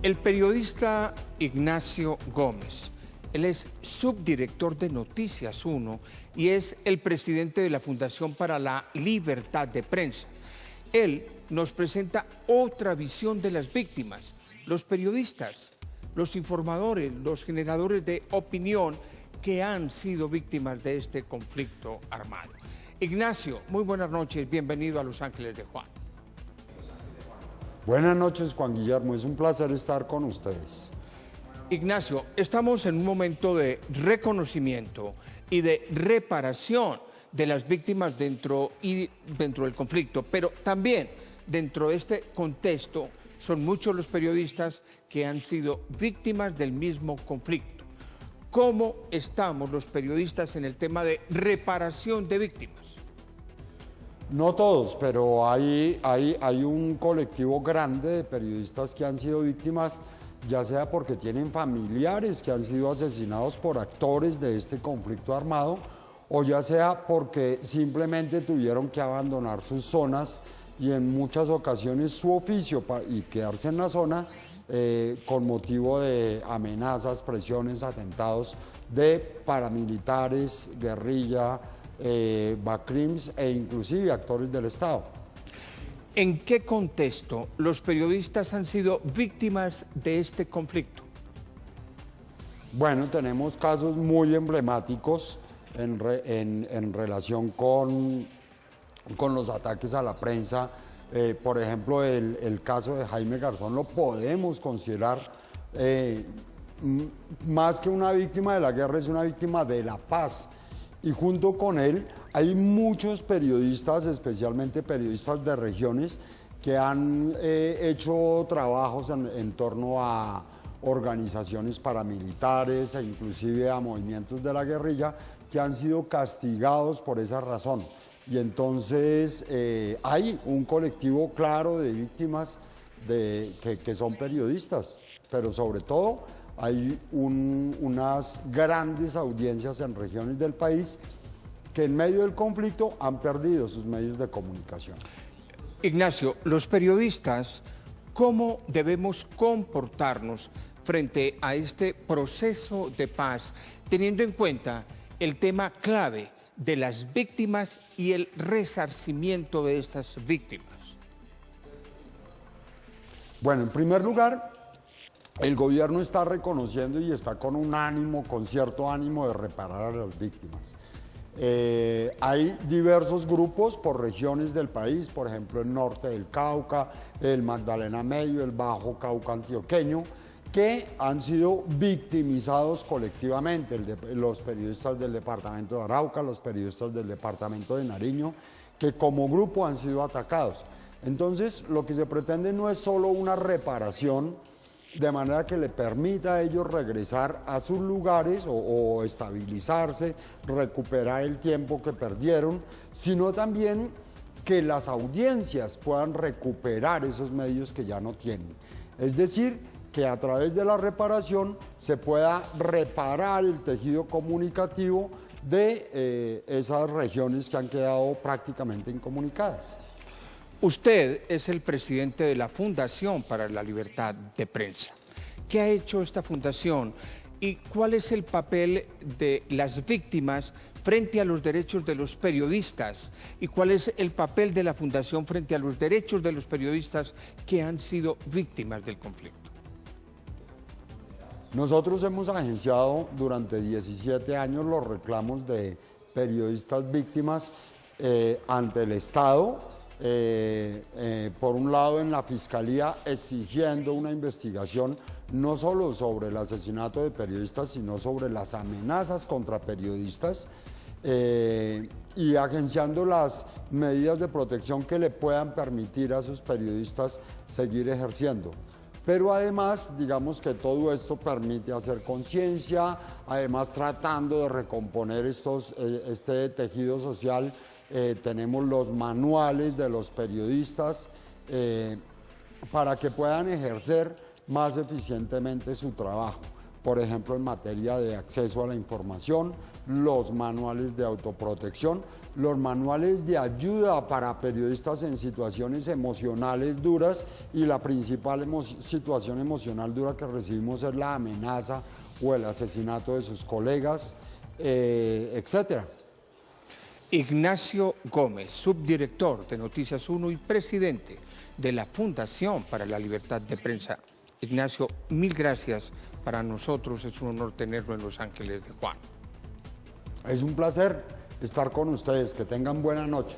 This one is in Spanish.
El periodista Ignacio Gómez, él es subdirector de Noticias 1 y es el presidente de la Fundación para la Libertad de Prensa. Él nos presenta otra visión de las víctimas, los periodistas, los informadores, los generadores de opinión que han sido víctimas de este conflicto armado. Ignacio, muy buenas noches, bienvenido a Los Ángeles de Juan. Buenas noches, Juan Guillermo, es un placer estar con ustedes. Ignacio, estamos en un momento de reconocimiento y de reparación de las víctimas dentro del conflicto, pero también dentro de este contexto son muchos los periodistas que han sido víctimas del mismo conflicto. ¿Cómo estamos los periodistas en el tema de reparación de víctimas? No todos, pero hay un colectivo grande de periodistas que han sido víctimas, ya sea porque tienen familiares que han sido asesinados por actores de este conflicto armado, o ya sea porque simplemente tuvieron que abandonar sus zonas y en muchas ocasiones su oficio y quedarse en la zona con motivo de amenazas, presiones, atentados de paramilitares, guerrilla, BACRIMS e inclusive actores del Estado. ¿En qué contexto los periodistas han sido víctimas de este conflicto? Bueno, tenemos casos muy emblemáticos en relación con los ataques a la prensa. Por ejemplo, el caso de Jaime Garzón lo podemos considerar más que una víctima de la guerra, es una víctima de la paz. Y junto con él hay muchos periodistas, especialmente periodistas de regiones, que han hecho trabajos en torno a organizaciones paramilitares e inclusive a movimientos de la guerrilla, que han sido castigados por esa razón. Y entonces hay un colectivo claro de víctimas que son periodistas, pero sobre todo hay unas grandes audiencias en regiones del país que en medio del conflicto han perdido sus medios de comunicación. Ignacio, los periodistas, ¿cómo debemos comportarnos frente a este proceso de paz, teniendo en cuenta el tema clave de las víctimas y el resarcimiento de estas víctimas? Bueno, en primer lugar, el gobierno está reconociendo y está con cierto ánimo de reparar a las víctimas. Hay diversos grupos por regiones del país, por ejemplo el norte del Cauca, el Magdalena Medio, el Bajo Cauca antioqueño, que han sido victimizados colectivamente, los periodistas del departamento de Arauca, los periodistas del departamento de Nariño, que como grupo han sido atacados. Entonces, lo que se pretende no es solo una reparación, de manera que le permita a ellos regresar a sus lugares o estabilizarse, recuperar el tiempo que perdieron, sino también que las audiencias puedan recuperar esos medios que ya no tienen. Es decir, que a través de la reparación se pueda reparar el tejido comunicativo de esas regiones que han quedado prácticamente incomunicadas. Usted es el presidente de la Fundación para la Libertad de Prensa. ¿Qué ha hecho esta fundación y cuál es el papel de las víctimas frente a los derechos de los periodistas? ¿Y cuál es el papel de la Fundación frente a los derechos de los periodistas que han sido víctimas del conflicto? Nosotros hemos agenciado durante 17 años los reclamos de periodistas víctimas ante el Estado. Por un lado en la Fiscalía exigiendo una investigación no solo sobre el asesinato de periodistas, sino sobre las amenazas contra periodistas y agenciando las medidas de protección que le puedan permitir a esos periodistas seguir ejerciendo. Pero además, digamos que todo esto permite hacer conciencia, además tratando de recomponer este tejido social. Tenemos los manuales de los periodistas para que puedan ejercer más eficientemente su trabajo. por ejemplo, en materia de acceso a la información, los manuales de autoprotección, los manuales de ayuda para periodistas en situaciones emocionales duras, y la principal situación emocional dura que recibimos es la amenaza o el asesinato de sus colegas, etcétera. Ignacio Gómez, subdirector de Noticias 1 y presidente de la Fundación para la Libertad de Prensa. Ignacio, mil gracias. Para nosotros es un honor tenerlo en Los Ángeles de Juan. Es un placer estar con ustedes. Que tengan buena noche.